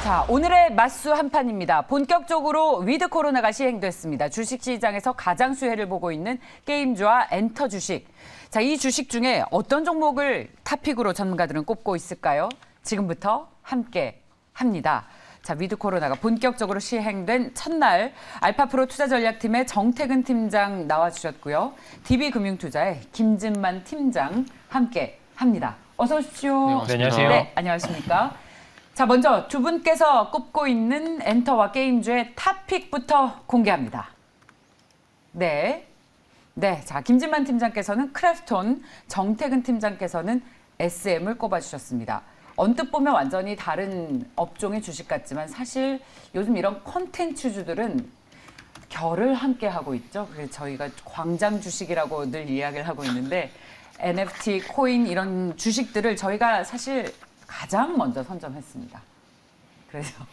자, 오늘의 맞수 한판입니다. 본격적으로 위드 코로나가 시행됐습니다. 주식시장에서 가장 수혜를 보고 있는 게임주와 엔터 주식. 자, 이 주식 중에 어떤 종목을 탑픽으로 전문가들은 꼽고 있을까요? 지금부터 함께 합니다. 자, 위드 코로나가 본격적으로 시행된 첫날 알파프로 투자전략팀의 정태근 팀장 나와주셨고요. DB금융투자의 김진만 팀장 함께 합니다. 어서 오십시오. 네, 안녕하세요. 네, 안녕하십니까. 자, 먼저 두 분께서 꼽고 있는 엔터와 게임주의 탑픽부터 공개합니다. 네. 네. 자, 김진만 팀장께서는 크래프톤, 정태근 팀장께서는 SM을 꼽아주셨습니다. 언뜻 보면 완전히 다른 업종의 주식 같지만 사실 요즘 이런 콘텐츠주들은 결을 함께 하고 있죠. 그래서 저희가 광장 주식이라고 늘 이야기를 하고 있는데 NFT, 코인 이런 주식들을 저희가 사실 가장 먼저 선점했습니다. 그래서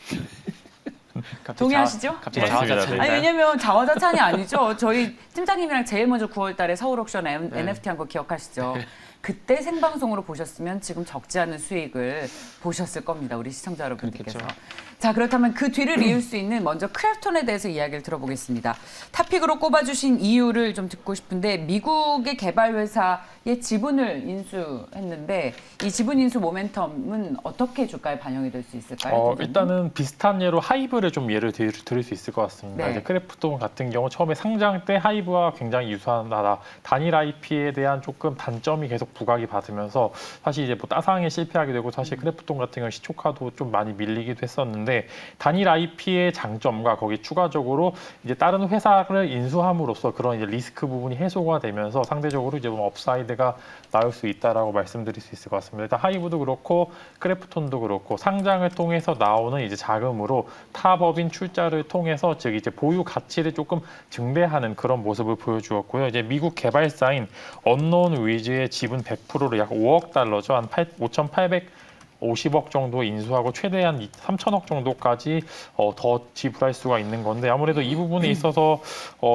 동의하시죠? 갑자기 자화자찬. 아니 왜냐면 자화자찬이 아니죠. 저희 팀장님이랑 제일 먼저 9월달에 서울 옥션 NFT 한 거 기억하시죠? 그때 생방송으로 보셨으면 지금 적지 않은 수익을 보셨을 겁니다. 우리 시청자 여러분들께서. 그렇겠죠. 자, 그렇다면 그 뒤를 이을 수 있는 먼저 크래프톤에 대해서 이야기를 들어보겠습니다. 탑픽으로 꼽아주신 이유를 좀 듣고 싶은데 미국의 개발 회사의 지분을 인수했는데 이 지분 인수 모멘텀은 어떻게 주가에 반영이 될 수 있을까요? 일단은 비슷한 예로 하이브를 좀 예를 들을 수 있을 것 같습니다. 네. 이제 크래프톤 같은 경우 처음에 상장 때 하이브와 굉장히 유사하다. 단일 IP에 대한 조금 단점이 계속 부각이 받으면서 사실 이제 뭐 따상에 실패하게 되고 사실 크래프톤 같은 경우 시초가도 좀 많이 밀리기도 했었는데 단일 IP의 장점과 거기 추가적으로 이제 다른 회사를 인수함으로써 그런 이제 리스크 부분이 해소가 되면서 상대적으로 이제 뭐 업사이드가 나올 수 있다라고 말씀드릴 수 있을 것 같습니다. 일단 하이브도 그렇고 크래프톤도 그렇고 상장을 통해서 나오는 이제 자금으로 타 법인 출자를 통해서 즉 이제 보유 가치를 조금 증대하는 그런 모습을 보여주었고요. 이제 미국 개발사인 언노운 위즈의 지분 100%를 약 5억 달러죠. 한 5,850억 정도 인수하고 최대한 3천억 정도까지 더 지불할 수가 있는 건데 아무래도 이 부분에 있어서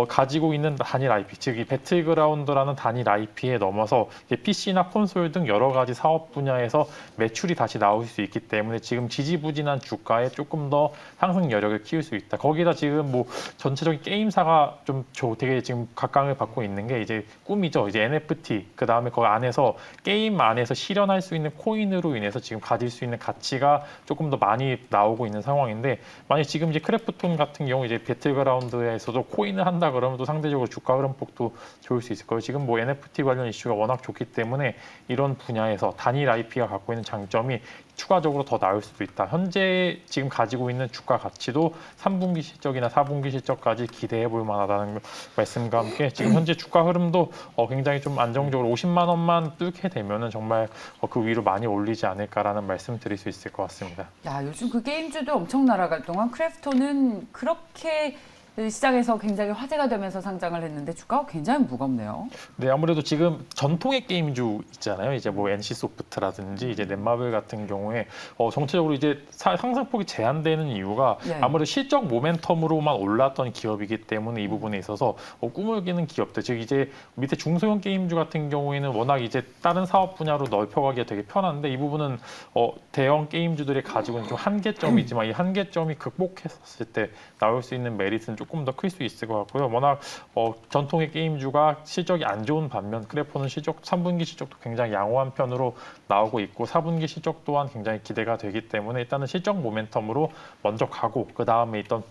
가지고 있는 단일 IP, 즉 이 배틀그라운드라는 단일 IP에 넘어서 PC나 콘솔 등 여러 가지 사업 분야에서 매출이 다시 나올 수 있기 때문에 지금 지지부진한 주가에 조금 더 상승 여력을 키울 수 있다. 거기다 지금 뭐 전체적인 게임사가 좀 되게 지금 각광을 받고 있는 게 이제 꿈이죠. 이제 NFT 그 다음에 그 안에서 게임 안에서 실현할 수 있는 코인으로 인해서 지금 가질 수 있는 가치가 조금 더 많이 나오고 있는 상황인데 만약 지금 이제 크래프톤 같은 경우 이제 배틀그라운드에서도 코인을 한다 그러면 또 상대적으로 주가 흐름폭도 좋을 수 있을 거예요. 지금 뭐 NFT 관련 이슈가 워낙 좋기 때문에 이런 분야에서 단일 IP가 갖고 있는 장점이 추가적으로 더 나올 수도 있다. 현재 지금 가지고 있는 주가 가치도 3분기 실적이나 4분기 실적까지 기대해 볼 만하다는 말씀과 함께 지금 현재 주가 흐름도 굉장히 좀 안정적으로 50만 원만 뚫게 되면은 정말 그 위로 많이 올리지 않을까라는 말씀 드릴 수 있을 것 같습니다. 야, 요즘 그 게임주도 엄청 날아갈 동안 크래프톤은 그렇게 시장에서 굉장히 화제가 되면서 상장을 했는데 주가가 굉장히 무겁네요. 네, 아무래도 지금 전통의 게임주 있잖아요. 이제 뭐 NC 소프트라든지 이제 넷마블 같은 경우에 정체적으로 이제 상승폭이 제한되는 이유가 네. 아무래도 실적 모멘텀으로만 올랐던 기업이기 때문에 이 부분에 있어서 꿈을 끼는 기업들, 즉 이제 밑에 중소형 게임주 같은 경우에는 워낙 이제 다른 사업 분야로 넓혀가기가 되게 편한데 이 부분은 대형 게임주들이 가지고 있는 좀 한계점이지만 이 한계점이 극복했을 때 나올 수 있는 메리트는 조금 더 클 수 있을 것 같고요. 워낙 전통의 게임주가 실적이 안 좋은 반면 크래프톤은 3분기 실적도 굉장히 양호한 편으로 나오고 있고 4분기 실적 또한 굉장히 기대가 되기 때문에 일단은 실적 모멘텀으로 먼저 가고 그 다음에 있던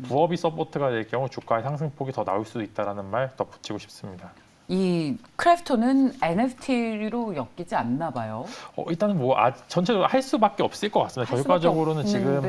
부업이 서포트가 될 경우 주가의 상승폭이 더 나올 수도 있다는 말 덧붙이고 싶습니다. 이 크래프톤은 NFT로 엮이지 않나 봐요. 일단은 뭐 전체적으로 할 수밖에 없을 것 같습니다. 결과적으로는 지금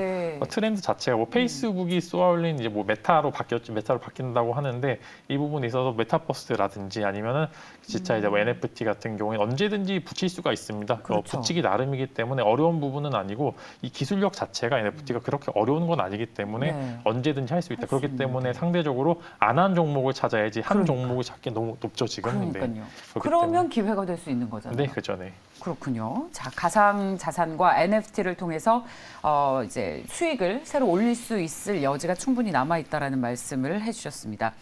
트렌드 자체가 뭐 페이스북이 쏘아올린 이제 뭐 메타로 바뀐다고 하는데 이 부분에 있어서 메타버스라든지 아니면은 진짜 이제 뭐 NFT 같은 경우에 언제든지 붙일 수가 있습니다. 그렇죠. 붙이기 나름이기 때문에 어려운 부분은 아니고 이 기술력 자체가 NFT가 그렇게 어려운 건 아니기 때문에 네. 언제든지 할 수 있다. 할 수 그렇기 있는데. 때문에 상대적으로 안 한 종목을 찾아야지 한 그러니까. 종목을 찾기 너무 높죠. 지금. 그러니까요. 그렇기 그러면 때문에. 기회가 될 수 있는 거잖아요. 네, 그죠, 네. 그렇군요. 자, 가상 자산과 NFT를 통해서 이제 수익을 새로 올릴 수 있을 여지가 충분히 남아 있다라는 말씀을 해주셨습니다.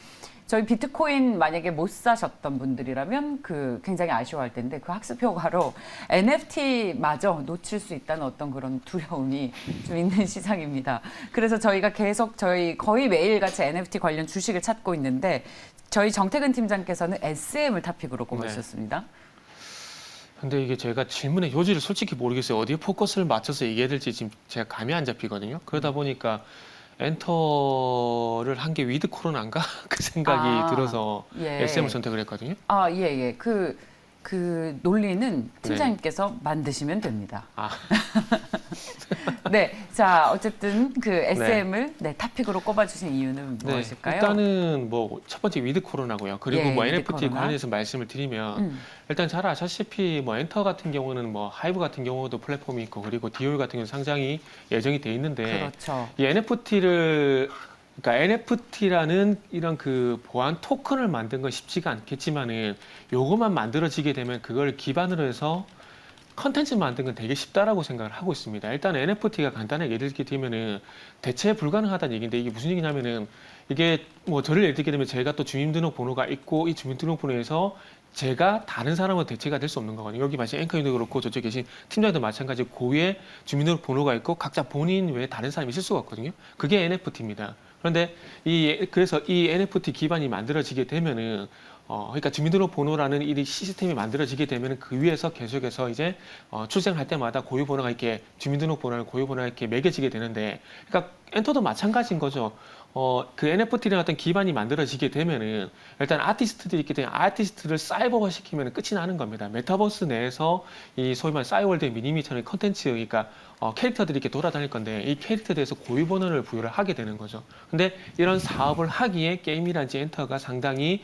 저희 비트코인 만약에 못 사셨던 분들이라면 굉장히 아쉬워할 텐데 그 학습 효과로 NFT마저 놓칠 수 있다는 어떤 그런 두려움이 좀 있는 시장입니다. 그래서 저희가 계속 거의 매일같이 NFT 관련 주식을 찾고 있는데 저희 정태근 팀장께서는 SM을 탑픽으로 꼽으셨습니다. 근데 이게 제가 질문의 요지를 솔직히 모르겠어요. 어디에 포커스를 맞춰서 얘기해야 될지 지금 제가 감이 안 잡히거든요. 그러다 보니까 엔터를 한 게 위드 코로나인가? 그 생각이 들어서 예. SM을 선택을 했거든요. 아, 예, 예. 그 논리는 팀장님께서 만드시면 됩니다. 아, 네. 자, 어쨌든 그 SM을 탑픽으로 꼽아주신 이유는 네. 무엇일까요? 일단은 뭐 첫 번째 위드 코로나고요. 그리고 예, 뭐 위드 NFT 코로나. 관련해서 말씀을 드리면 일단 잘 아시다시피 뭐 엔터 같은 경우는 뭐 하이브 같은 경우도 플랫폼이 있고 그리고 디올 같은 경우 상장이 예정이 돼 있는데 그렇죠. 이 그러니까 NFT라는 이런 그 보안 토큰을 만든 건 쉽지가 않겠지만은 요것만 만들어지게 되면 그걸 기반으로 해서 컨텐츠 만든 건 되게 쉽다라고 생각을 하고 있습니다. 일단 NFT가 간단하게 예를 들게 되면은 대체 불가능하다는 얘기인데 이게 무슨 얘기냐면은 이게 뭐 저를 예를 들게 되면 제가 또 주민등록번호가 있고 이 주민등록번호에서 제가 다른 사람은 대체가 될 수 없는 거거든요. 여기 마치 앵커님도 그렇고 저쪽에 계신 팀장님도 마찬가지 고유의 주민등록번호가 있고 각자 본인 외에 다른 사람이 있을 수가 없거든요. 그게 NFT입니다. 그런데 그래서 이 NFT 기반이 만들어지게 되면은 그러니까 주민등록번호라는 이 시스템이 만들어지게 되면 그 위에서 계속해서 이제 출생을 할 때마다 고유번호가 이렇게 주민등록번호랑 고유번호가 이렇게 매겨지게 되는데, 그러니까 엔터도 마찬가지인 거죠. 그 NFT라는 어떤 기반이 만들어지게 되면은 일단 아티스트들이 있기 때문에 아티스트를 사이버화 시키면 끝이 나는 겁니다. 메타버스 내에서 이 소위 말하는 싸이월드의 미니미처럼 컨텐츠, 그러니까 캐릭터들이 이렇게 돌아다닐 건데 이 캐릭터에 대해서 고유번호를 부여를 하게 되는 거죠. 근데 이런 사업을 하기에 게임이란지 엔터가 상당히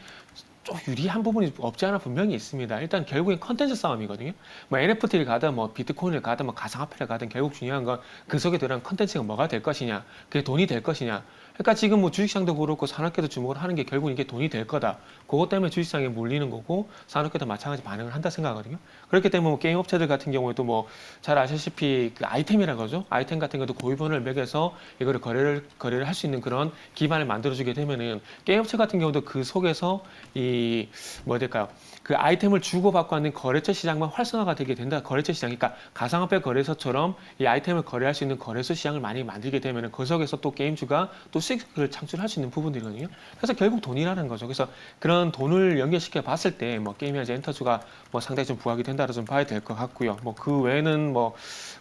좀 유리한 부분이 없지 않아 분명히 있습니다. 일단 결국엔 컨텐츠 싸움이거든요. 뭐 NFT를 가든 뭐 비트코인을 가든 뭐 가상화폐를 가든 결국 중요한 건 그 속에 들어간 컨텐츠가 뭐가 될 것이냐, 그게 돈이 될 것이냐. 그러니까 지금 뭐 주식시장도 그렇고 산업계도 주목을 하는 게 결국 이게 돈이 될 거다. 그것 때문에 주식시장에 몰리는 거고 산업계도 마찬가지 반응을 한다 생각하거든요. 그렇기 때문에 뭐 게임 업체들 같은 경우에도 뭐 잘 아시다시피 그 아이템이라고 하죠. 아이템 같은 것도 고유번호를 매겨서 이거를 거래를 할 수 있는 그런 기반을 만들어주게 되면은 게임 업체 같은 경우도 그 속에서 뭐 될까요? 그 아이템을 주고받고 하는 거래처 시장만 활성화가 되게 된다. 거래처 시장, 그러니까 가상화폐 거래소처럼 이 아이템을 거래할 수 있는 거래소 시장을 많이 만들게 되면 그 속에서 또 게임주가 또 수익을 창출할 수 있는 부분들이거든요. 그래서 결국 돈이라는 거죠. 그래서 그런 돈을 연결시켜 봤을 때 뭐 게임이나 엔터주가 뭐 상당히 좀 부각이 된다고 좀 봐야 될 것 같고요. 뭐 그 외에는 뭐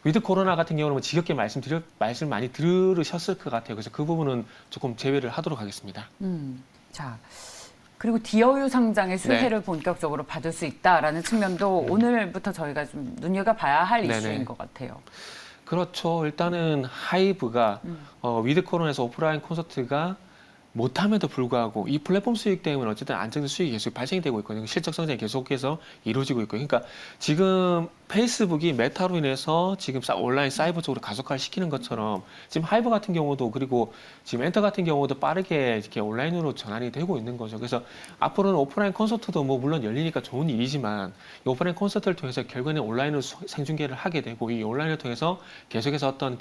위드 코로나 같은 경우는 뭐 지겹게 말씀 많이 들으셨을 것 같아요. 그래서 그 부분은 조금 제외를 하도록 하겠습니다. 자. 그리고 디어유 상장의 수혜를 본격적으로 받을 수 있다라는 측면도 오늘부터 저희가 좀 눈여겨봐야 할 네네. 이슈인 것 같아요. 그렇죠. 일단은 하이브가 위드 코로나에서 오프라인 콘서트가 못함에도 불구하고 이 플랫폼 수익 때문에 어쨌든 안정된 수익이 계속 발생이 되고 있거든요. 실적 성장이 계속해서 이루어지고 있고요. 그러니까 지금 페이스북이 메타로 인해서 지금 온라인 사이버 쪽으로 가속화를 시키는 것처럼 지금 하이브 같은 경우도 그리고 지금 엔터 같은 경우도 빠르게 이렇게 온라인으로 전환이 되고 있는 거죠. 그래서 앞으로는 오프라인 콘서트도 뭐 물론 열리니까 좋은 일이지만 이 오프라인 콘서트를 통해서 결국에는 온라인으로 생중계를 하게 되고 이 온라인을 통해서 계속해서 어떤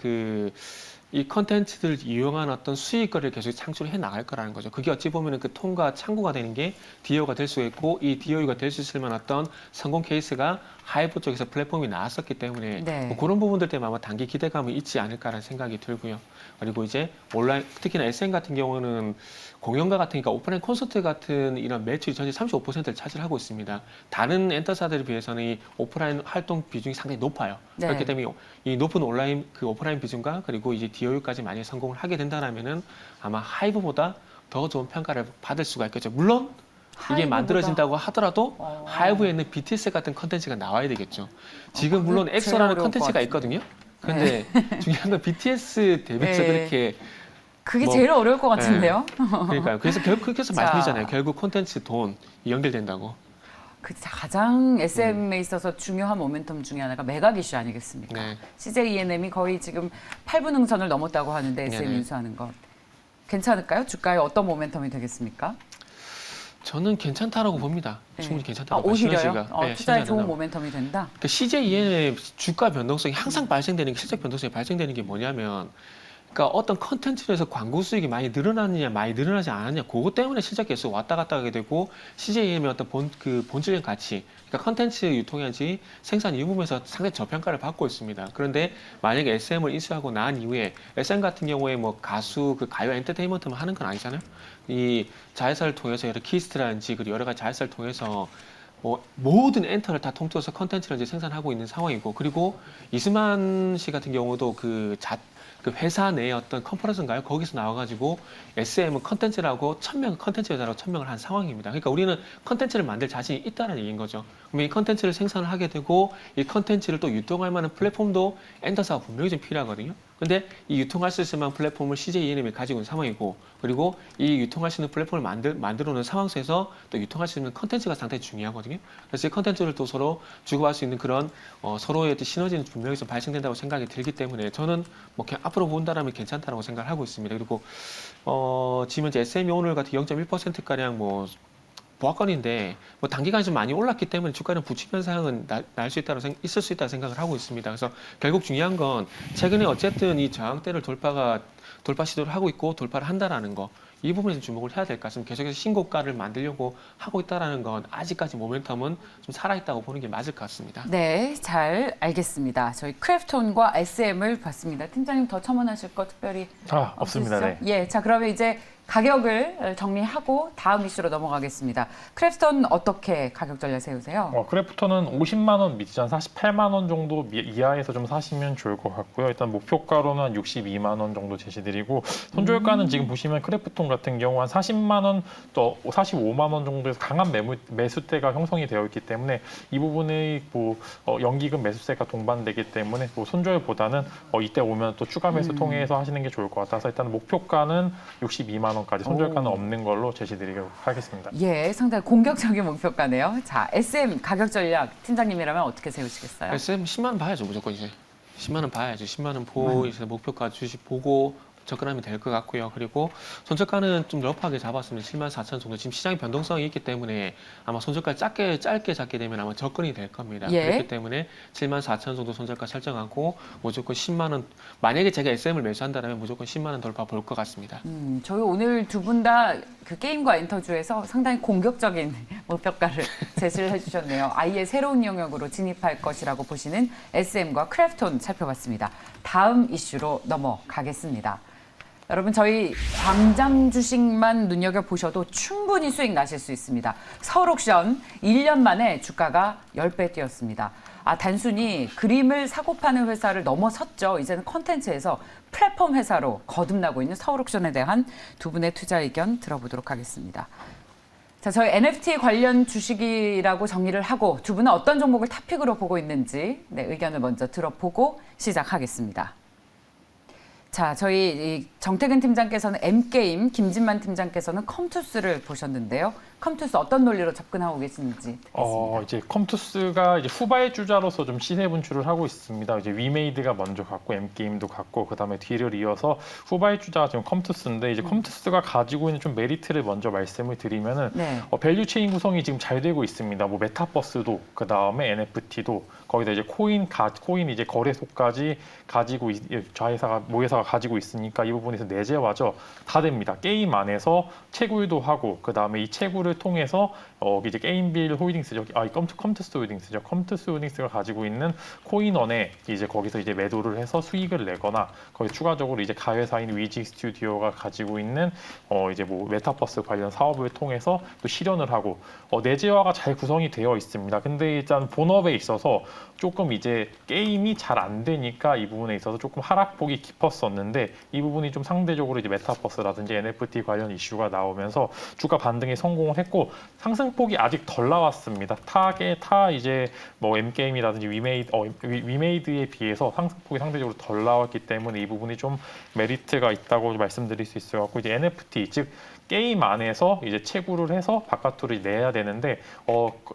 이 컨텐츠들 이용한 어떤 수익거리를 계속 창출해 나갈 거라는 거죠. 그게 어찌 보면은 그 통과 창구가 되는 게 DAO가 될 수 있고 이 DAO가 될 수 있을 만한 어떤 성공 케이스가 하이브 쪽에서 플랫폼이 나왔었기 때문에 네. 뭐 그런 부분들 때문에 아마 단기 기대감이 있지 않을까라는 생각이 들고요. 그리고 이제 온라인 특히나 SM 같은 경우는 공연가 같은 그러니까 오프라인 콘서트 같은 이런 매출이 전체 35%를 차지하고 있습니다. 다른 엔터사들에 비해서는 이 오프라인 활동 비중이 상당히 높아요. 네. 그렇기 때문에 이 높은 온라인 그 오프라인 비중과 그리고 이제 DAU까지 많이 성공을 하게 된다라면은 아마 하이브보다 더 좋은 평가를 받을 수가 있겠죠. 물론 이게 하이브보다- 만들어진다고 하더라도 어. 하이브에 있는 BTS 같은 컨텐츠가 나와야 되겠죠. 지금 그게 물론 제일 엑소라는 어려울 것 컨텐츠가 같은데. 있거든요. 근데 중요한 건 BTS 대비해서 네. 그렇게 그게 뭐- 제일 어려울 것 같은데요. 그러니까요. 그래서 결국 그렇게 해서 자. 말씀드리잖아요. 결국 콘텐츠 돈 연결된다고. 그 가장 SM에 있어서 중요한 모멘텀 중에 하나가 매각 이슈 아니겠습니까? 네. CJ ENM이 거의 지금 8분 응선을 넘었다고 하는데 SM 네네. 인수하는 것 괜찮을까요? 주가에 어떤 모멘텀이 되겠습니까? 저는 괜찮다라고 봅니다. 충분히 괜찮다고 봐요. 오히려요? 시너지가. 네, 투자에 좋은 시너지가. 모멘텀이 된다? 그러니까 CJEN의 주가 변동성이 항상 발생되는 게 실적 변동성이 발생되는 게 뭐냐면 그러니까 어떤 컨텐츠에서 광고 수익이 많이 늘어나느냐 많이 늘어나지 않았냐 그것 때문에 실적 계속 왔다 갔다 하게 되고 CJEN의 어떤 본질적인 가치 그러니까 컨텐츠 유통이라든지 생산 이 부분에서 상당히 저평가를 받고 있습니다. 그런데 만약에 SM을 인수하고 난 이후에 SM 같은 경우에 뭐 가수 그 가요 엔터테인먼트만 하는 건 아니잖아요. 이 자회사를 통해서 여러 키스트라든지 그리고 여러 가지 자회사를 통해서 뭐 모든 엔터를 다 통틀어서 컨텐츠를 이제 생산하고 있는 상황이고 그리고 이수만 씨 같은 경우도 그 회사 내에 어떤 컨퍼런스인가요? 거기서 나와가지고 SM은 컨텐츠라고 1000명 컨텐츠 회사라고 1000명을 한 상황입니다. 그러니까 우리는 컨텐츠를 만들 자신이 있다는 얘기인 거죠. 그러면 이 컨텐츠를 생산을 하게 되고 이 컨텐츠를 또 유통할 만한 플랫폼도 엔터사가 분명히 좀 필요하거든요. 근데 이 유통할 수 있을 만한 플랫폼을 CJENM이 가지고 있는 상황이고 그리고 이 유통할 수 있는 플랫폼을 만들어 놓은 상황 속에서 또 유통할 수 있는 컨텐츠가 상당히 중요하거든요. 그래서 이 컨텐츠를 또 서로 주고받을 수 있는 그런 서로의 시너지는 분명히 좀 발생된다고 생각이 들기 때문에 저는 뭐 그냥 앞으로 본다라면 괜찮다라고 생각을 하고 있습니다. 그리고 지금 이제 SM이 오늘 같은 0.1%가량 뭐 보합권인데 뭐 단기간에 좀 많이 올랐기 때문에 주가는 부침 현상은 날 수 있다고 있을 수 있다고 생각을 하고 있습니다. 그래서 결국 중요한 건 최근에 어쨌든 이 저항대를 돌파 시도를 하고 있고 돌파를 한다라는 거. 이 부분에서 주목을 해야 될 것 같습니다. 계속해서 신고가를 만들려고 하고 있다라는 건 아직까지 모멘텀은 좀 살아있다고 보는 게 맞을 것 같습니다. 네, 잘 알겠습니다. 저희 크래프톤과 SM을 봤습니다. 팀장님 더 첨언하실 거 특별히 없습니다. 네. 예, 자 그러면 이제 가격을 정리하고 다음 이슈로 넘어가겠습니다. 크래프톤 어떻게 가격 전략 세우세요? 크래프톤은 50만 원 밑전 48만 원 정도 이하에서 좀 사시면 좋을 것 같고요. 일단 목표가로는 한 62만 원 정도 제시드리고 손절가는 지금 보시면 크래프톤 같은 경우 한 40만 원 또 45만 원 정도에서 강한 매수대가 형성이 되어 있기 때문에 이 부분의 뭐 연기금 매수세가 동반되기 때문에 뭐 손절보다는 이때 오면 또 추가 매수 통해서 하시는 게 좋을 것 같아서 일단 목표가는 62만 원까지 손절가는 없는 걸로 제시드리도록 하겠습니다. 예, 상당히 공격적인 목표가네요. 자, SM 가격 전략 팀장님이라면 어떻게 세우시겠어요? SM 10만 원 봐야죠 무조건 이제 10만 원 봐야죠. 10만 원 보고 이제 목표가 주식 보고 접근하면 될 것 같고요. 그리고 손절가는 좀 러프하게 잡았으면 7만 4천 정도. 지금 시장의 변동성이 있기 때문에 아마 손절가 짧게 잡게 되면 아마 접근이 될 겁니다. 예. 그렇기 때문에 7만 4천 정도 손절가 설정하고 무조건 10만 원. 만약에 제가 SM을 매수한다면 무조건 10만 원 돌파 볼 것 같습니다. 저희 오늘 두 분 다 그 게임과 엔터주에서 상당히 공격적인 목표가를 제시를 해주셨네요. 아예 새로운 영역으로 진입할 것이라고 보시는 SM과 크래프톤 살펴봤습니다. 다음 이슈로 넘어가겠습니다. 여러분 저희 광장 주식만 눈여겨보셔도 충분히 수익 나실 수 있습니다. 서울옥션 1년 만에 주가가 10배 뛰었습니다. 단순히 그림을 사고 파는 회사를 넘어섰죠. 이제는 컨텐츠에서 플랫폼 회사로 거듭나고 있는 서울옥션에 대한 두 분의 투자 의견 들어보도록 하겠습니다. 자, 저희 NFT 관련 주식이라고 정리를 하고 두 분은 어떤 종목을 탑픽으로 보고 있는지 의견을 먼저 들어보고 시작하겠습니다. 자, 저희 정태근 팀장께서는 M게임, 김진만 팀장께서는 컴투스를 보셨는데요. 컴투스 어떤 논리로 접근하고 계시는지 듣겠습니다. 이제 컴투스가 이제 후발주자로서 좀 시세 분출을 하고 있습니다. 이제 위메이드가 먼저 갔고 M게임도 갔고 그다음에 뒤를 이어서 후발주자가 지금 컴투스인데 이제 컴투스가 가지고 있는 좀 메리트를 먼저 말씀을 드리면은 네. 밸류 체인 구성이 지금 잘 되고 있습니다. 뭐 메타버스도 그다음에 NFT도 거기다 이제 코인 이제 거래소까지 가지고 모회사가 가지고 있으니까 이 부분에서 내재화죠. 다 됩니다. 게임 안에서 채굴도 하고 그다음에 이 채굴을 통해서 이제 게임빌 홀딩스죠. 컴투스 홀딩스죠. 컴투스 홀딩스가 가지고 있는 코인원에 이제 거기서 이제 매도를 해서 수익을 내거나 거기 추가적으로 이제 가회사인 위직 스튜디오가 가지고 있는 이제 뭐 메타버스 관련 사업을 통해서 또 실현을 하고 내재화가 잘 구성이 되어 있습니다. 근데 일단 본업에 있어서 조금 이제 게임이 잘 안 되니까 이 부분에 있어서 조금 하락폭이 깊었었는데 이 부분이 좀 상대적으로 이제 메타버스라든지 NFT 관련 이슈가 나오면서 주가 반등에 성공을 했고 상승폭이 아직 덜 나왔습니다. 이제 뭐 M게임이라든지 위메이드에 비해서 상승폭이 상대적으로 덜 나왔기 때문에 이 부분이 좀 메리트가 있다고 말씀드릴 수 있어요. 이제 NFT 즉 게임 안에서 이제 채굴을 해서 바깥으로 내야 되는데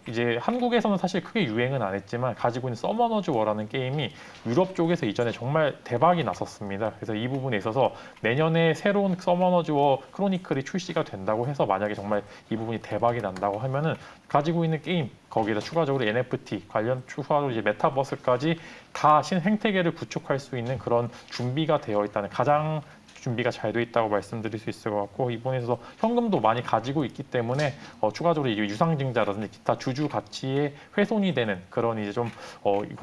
이제 한국에서는 사실 크게 유행은 안 했지만 가지고 있는 서머너즈 워라는 게임이 유럽 쪽에서 이전에 정말 대박이 났었습니다. 그래서 이 부분에 있어서 내년에 새로운 서머너즈 워 크로니클이 출시가 된다고 해서 만약에 정말 이 부분이 대박이 난다고 하면은 가지고 있는 게임 거기에다 추가적으로 NFT 관련 추가로 이제 메타버스까지 다 신생태계를 구축할 수 있는 그런 준비가 되어 있다는 가장 준비가 잘 돼 있다고 말씀드릴 수 있을 것 같고 이번에 있어서 현금도 많이 가지고 있기 때문에 추가적으로 이게 유상증자라든지 기타 주주 가치에 훼손이 되는 그런 이제 좀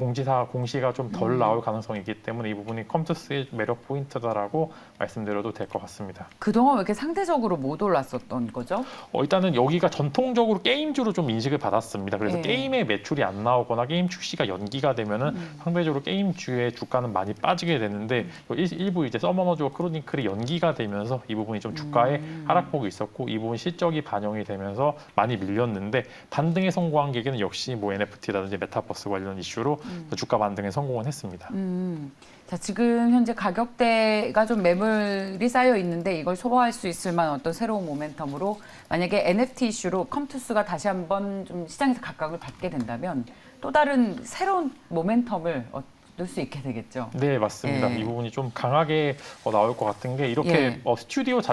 공시가 좀 덜 나올 가능성이 있기 때문에 이 부분이 컴투스의 매력 포인트다라고 말씀드려도 될 것 같습니다. 그동안 왜 이렇게 상대적으로 못 올랐었던 거죠? 일단은 여기가 전통적으로 게임주로 좀 인식을 받았습니다. 그래서 예. 게임의 매출이 안 나오거나 게임 출시가 연기가 되면은 상대적으로 게임주의 주가는 많이 빠지게 되는데 일부 이제 서머너즈와 크로니클이 연기가 되면서 이 부분이 좀 주가에 하락폭이 있었고 이 부분 실적이 반영이 되면서 많이 밀렸는데 반등에 성공한 계기는 역시 뭐 NFT라든지 메타버스 관련 이슈로 주가 반등에 성공을 했습니다. 자, 지금 현재 가격대가 좀 매물이 쌓여 있는데 이걸 소화할 수 있을 만한 어떤 새로운 모멘텀으로 만약에 NFT 이슈로 컴투스가 다시 한번 좀 시장에서 각광을 받게 된다면 또 다른 새로운 모멘텀을 얻을 수 있게 되겠죠. 네, 맞습니다. 예. 이 부분이 좀 강하게 나올 것 같은 게 이렇게 예.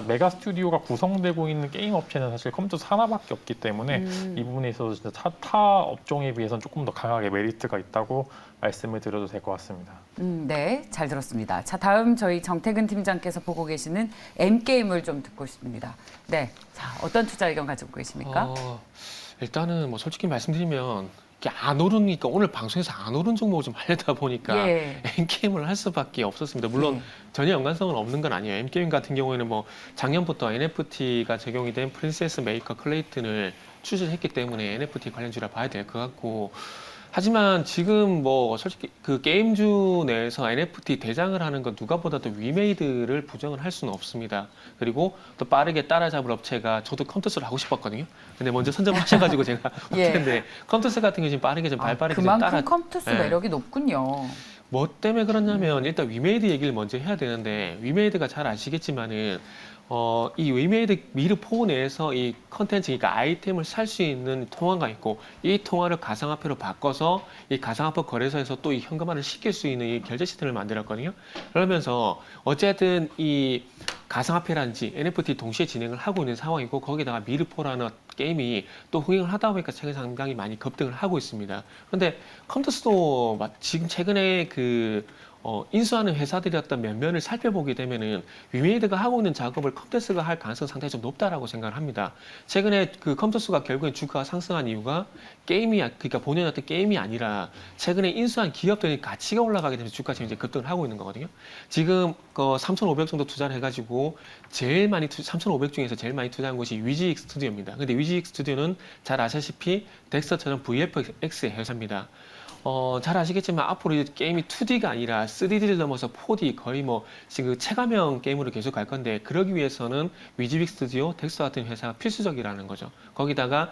메가 스튜디오가 구성되고 있는 게임 업체는 사실 컴퓨터 하나밖에 없기 때문에 이 부분에 있어서 진짜 타 업종에 비해서는 조금 더 강하게 메리트가 있다고 말씀을 드려도 될 것 같습니다. 네, 잘 들었습니다. 자, 다음 저희 정태근 팀장께서 보고 계시는 M게임을 좀 듣고 싶습니다. 네, 자, 어떤 투자 의견 가지고 계십니까? 일단은 뭐 솔직히 말씀드리면 이게 안 오르니까 오늘 방송에서 안 오른 종목을 좀 하려다 보니까 예. M게임을 할 수밖에 없었습니다. 물론 예. 전혀 연관성은 없는 건 아니에요. M게임 같은 경우에는 뭐 작년부터 NFT가 적용이 된 프린세스 메이커 클레이튼을 출시를 했기 때문에 NFT 관련주라 봐야 될 것 같고 하지만 지금 뭐 솔직히 그 게임주 내에서 NFT 대장을 하는 건 누가 보다도 위메이드를 부정을 할 수는 없습니다. 그리고 또 빠르게 따라잡을 업체가 저도 컴투스를 하고 싶었거든요. 근데 먼저 선점하셔가지고 제가 예. 못했는데 컴투스 같은 게 지금 빠르게 좀 발빠르게 좀 그만큼 따라 컴투스 예. 매력이 높군요. 뭐 때문에 그러냐면 일단 위메이드 얘기를 먼저 해야 되는데 위메이드가 잘 아시겠지만은 이 위메이드 미르4 내에서 이 컨텐츠, 그러니까 아이템을 살 수 있는 통화가 있고 이 통화를 가상화폐로 바꿔서 이 가상화폐 거래소에서 또 이 현금화를 시킬 수 있는 이 결제 시스템을 만들었거든요. 그러면서 어쨌든 이 가상화폐라든지 NFT 동시에 진행을 하고 있는 상황이고 거기다가 미르4라는 게임이 또 흥행을 하다 보니까 최근 상당히 많이 급등을 하고 있습니다. 그런데 컴투스도 지금 최근에 인수하는 회사들이 어떤 면면을 살펴보게 되면은 위메이드가 하고 있는 작업을 컴투스가 할 가능성이 상당히 좀 높다라고 생각을 합니다. 최근에 그 컴투스가 결국엔 주가가 상승한 이유가 그러니까 본연의 어떤 게임이 아니라 최근에 인수한 기업들의 가치가 올라가게 되면서 주가가 지금 이제 급등을 하고 있는 거거든요. 지금 3,500 정도 투자를 해가지고 3,500 중에서 제일 많이 투자한 곳이 위지익 스튜디오입니다. 근데 위지익 스튜디오는 잘 아시다시피 덱스터처럼 VFX의 회사입니다. 잘 아시겠지만 앞으로 이제 게임이 2D가 아니라 3D를 넘어서 4D 거의 뭐 지금 체감형 게임으로 계속 갈 건데 그러기 위해서는 위지빅 스튜디오, 덱스터 같은 회사가 필수적이라는 거죠. 거기다가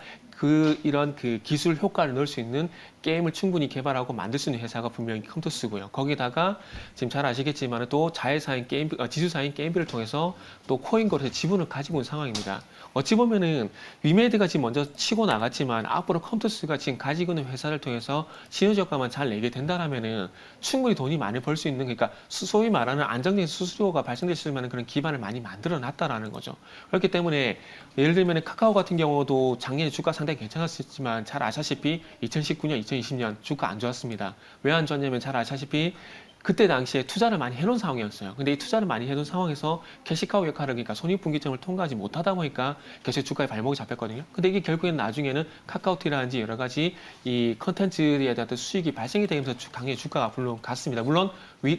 이런 기술 효과를 넣을 수 있는 게임을 충분히 개발하고 만들 수 있는 회사가 분명히 컴투스고요. 거기다가 지금 잘 아시겠지만 또 자회사인 지주사인 게임비를 통해서 또 코인 거래소 지분을 가지고 있는 상황입니다. 어찌 보면은 위메이드가 지금 먼저 치고 나갔지만 앞으로 컴투스가 지금 가지고 있는 회사를 통해서 시너지 효과만 잘 내게 된다라면은 충분히 돈이 많이 벌 수 있는, 그러니까 소위 말하는 안정적인 수수료가 발생될 만한 그런 기반을 많이 만들어 놨다라는 거죠. 그렇기 때문에 예를 들면 카카오 같은 경우도 작년에 주가 상당히 괜찮았지만 잘 아시다시피 2019년, 2020년 주가 안 좋았습니다. 왜 안 좋았냐면 잘 아시다시피 그때 당시에 투자를 많이 해놓은 상황이었어요. 근데 이 투자를 많이 해놓은 상황에서 캐시카우 역할을, 그러니까 손익분기점을 통과하지 못하다 보니까 계속 주가에 발목이 잡혔거든요. 근데 이게 결국에는 나중에는 카카오티라든지 여러 가지 이 컨텐츠에 대한 수익이 발생이 되면서 당연히 주가가 물론 갔습니다. 물론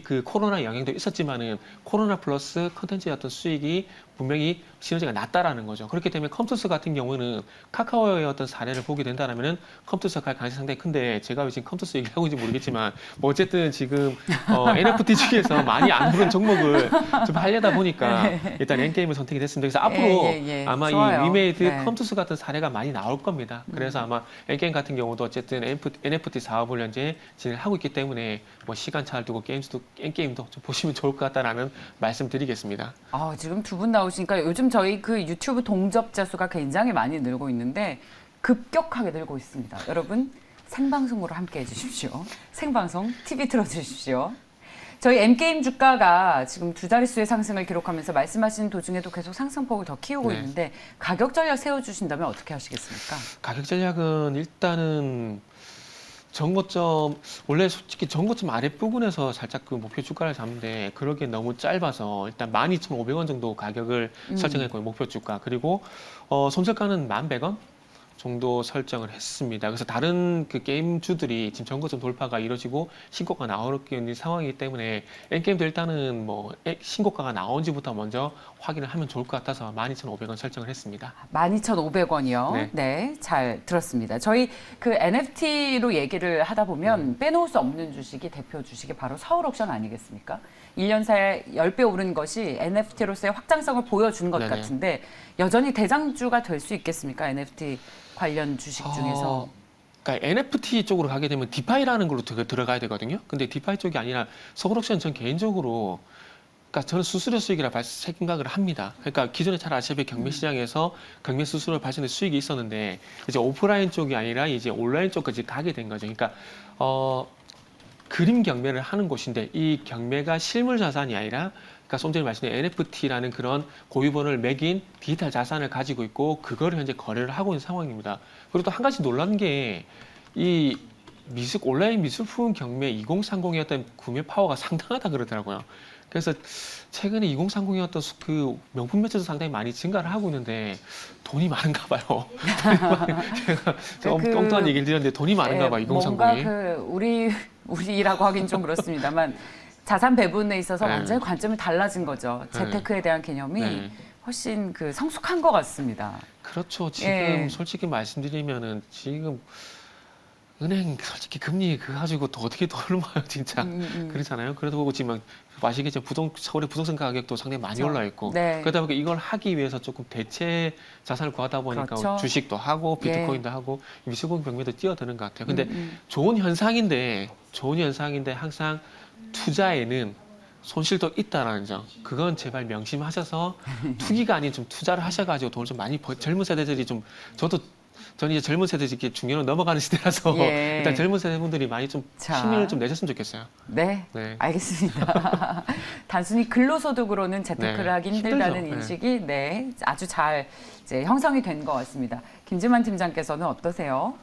그 코로나 영향도 있었지만은 코로나 플러스 컨텐츠의 어떤 수익이 분명히 시너지가 낮다라는 거죠. 그렇기 때문에 컴투스 같은 경우는 카카오의 어떤 사례를 보게 된다면은 컴투스가 갈 가능성이 상당히 큰데 제가 왜 지금 컴투스 얘기를 하고 있는지 모르겠지만 뭐 어쨌든 지금 NFT 중에서 많이 안 오른 종목을 좀 하려다 보니까 일단 N게임을 선택이 됐습니다. 그래서 앞으로 아마 좋아요. 이 위메이드, 네. 컴투스 같은 사례가 많이 나올 겁니다. 그래서 아마 N게임 같은 경우도 어쨌든 NFT 사업을 현재 진행하고 있기 때문에 뭐 시간차를 두고 게임 게임즈도 게임도 좀 보시면 좋을 것 같다라는 말씀드리겠습니다. 지금 두 분 나오시니까 요즘 저희 그 유튜브 동접자 수가 굉장히 많이 늘고 있는데 급격하게 늘고 있습니다. 여러분 생방송으로 함께 해주십시오. 생방송 TV 틀어주십시오. 저희 M게임 주가가 지금 두 자릿수의 상승을 기록하면서 말씀하신 도중에도 계속 상승폭을 더 키우고 네. 있는데 가격 전략 세워주신다면 어떻게 하시겠습니까? 가격 전략은 일단은 전고점 원래 솔직히 전고점 아랫부분에서 살짝 그 목표 주가를 잡는데 그러기에 너무 짧아서 일단 12,500원 정도 가격을 설정했고요. 목표 주가. 그리고 손절가는 1,100원 정도 설정을 했습니다. 그래서 다른 그 게임주들이 지금 전고점 돌파가 이루어지고 신고가 나오고 있는 상황이기 때문에 N게임도 일단은 뭐 신고가가 나온지부터 먼저 확인을 하면 좋을 것 같아서 12,500원 설정을 했습니다. 12,500원이요. 네. 네, 잘 들었습니다. 저희 그 NFT로 얘기를 하다 보면 빼놓을 수 없는 주식이 대표 주식이 바로 서울옥션 아니겠습니까? 1년 사이에 10배 오른 것이 NFT로서의 확장성을 보여준 것 네네. 같은데 여전히 대장주가 될 수 있겠습니까? NFT 관련 주식 중에서. 그러니까 NFT 쪽으로 가게 되면 디파이라는 걸로 들어가야 되거든요. 근데 디파이 쪽이 아니라 서울옥션 전 개인적으로 그러니까 저는 수수료 수익이라 생각을 합니다. 그러니까 기존에 잘 아시다시피 경매 시장에서 경매 수수료 발생된 수익이 있었는데 이제 오프라인 쪽이 아니라 이제 온라인 쪽까지 가게 된 거죠. 그러니까 그림 경매를 하는 곳인데 이 경매가 실물 자산이 아니라 그러니까 좀 전에 말씀드린 NFT라는 그런 고유본을 매긴 디지털 자산을 가지고 있고 그거를 현재 거래를 하고 있는 상황입니다. 그리고 또 한 가지 놀란 게 이 온라인 미술품 경매 2030의 어떤 구매 파워가 상당하다 그러더라고요. 그래서 최근에 2030의 어떤 그 명품 매체도 상당히 많이 증가를 하고 있는데 돈이 많은가 봐요. 제가 좀 엉뚱한 얘기를 드렸는데 돈이 많은가 봐요. 2030이. 뭔가 우리라고 하긴 좀 그렇습니다만 자산 배분에 있어서 네. 완전히 관점이 달라진 거죠. 재테크에 대한 개념이 네. 훨씬 그 성숙한 것 같습니다. 그렇죠. 지금 예. 솔직히 말씀드리면은 지금 은행 솔직히 금리 그거 가지고 또 어떻게 돈을 모아요 진짜 그렇잖아요. 그래도 보고 지금 아시겠지만 서울의 부동산 가격도 상당히 많이 그렇죠. 올라 있고 네. 그러다 보니까 이걸 하기 위해서 조금 대체 자산을 구하다 보니까 그렇죠. 주식도 하고 예. 비트코인도 하고 미술품 경매도 뛰어드는 것 같아요. 근데 좋은 현상인데 항상 투자에는 손실도 있다라는 점 그건 제발 명심하셔서 투기가 아닌 좀 투자를 하셔가지고 돈을 좀 많이 젊은 세대들이 저는 이제 젊은 세대들이 이렇게 중년으로 넘어가는 시대라서 예. 일단 젊은 세대분들이 많이 좀 자. 힘을 좀 내셨으면 좋겠어요. 네, 네. 알겠습니다. 단순히 근로소득으로는 재테크를 네, 하기 힘들다는 힘들죠. 인식이 아주 잘 이제 형성이 된 것 같습니다. 김진만 팀장께서는 어떠세요?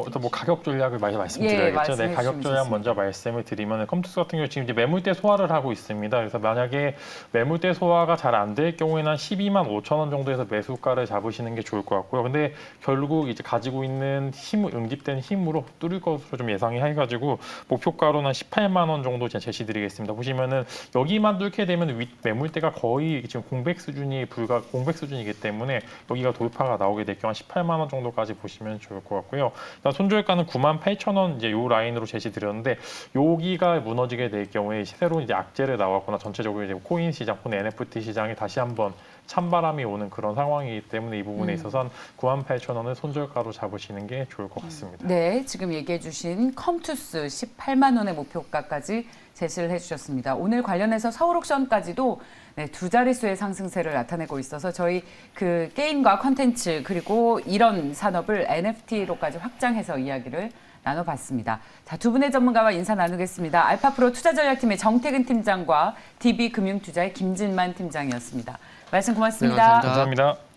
일단 뭐 가격 전략을 말씀드려야겠죠. 네, 말씀해 가격 주시면 전략 좋습니다. 먼저 말씀을 드리면 컴투스 같은 경우 지금 이제 매물대 소화를 하고 있습니다. 그래서 만약에 매물대 소화가 잘 안 될 경우에는 한 12만 5천 원 정도에서 매수가를 잡으시는 게 좋을 것 같고요. 근데 결국 이제 가지고 있는 응집된 힘으로 뚫을 것으로 좀 예상이 해가지고 목표가로는 한 18만 원 정도 제시드리겠습니다. 보시면은 여기만 뚫게 되면 매물대가 거의 지금 공백 수준이기 때문에 여기가 돌파가 나오게 될 경우 한 18만 원 정도까지 보시면 좋을 것 같고요. 손절가는 98,000원 이제 요 라인으로 제시드렸는데 여기가 무너지게 될 경우에 새로운 이제 악재를 나왔거나 전체적으로 이제 코인 시장, 혹은 NFT 시장에 다시 한번 찬바람이 오는 그런 상황이기 때문에 이 부분에 있어서는 98,000원을 손절가로 잡으시는 게 좋을 것 같습니다. 네, 지금 얘기해 주신 컴투스 18만 원의 목표가까지 제시를 해주셨습니다. 오늘 관련해서 서울옥션까지도 두 자릿수의 상승세를 나타내고 있어서 저희 그 게임과 컨텐츠 그리고 이런 산업을 NFT로까지 확장해서 이야기를 나눠봤습니다. 자, 두 분의 전문가와 인사 나누겠습니다. 알파프로 투자전략팀의 정태근 팀장과 DB금융투자의 김진만 팀장이었습니다. 말씀 고맙습니다. 네, 감사합니다. 감사합니다.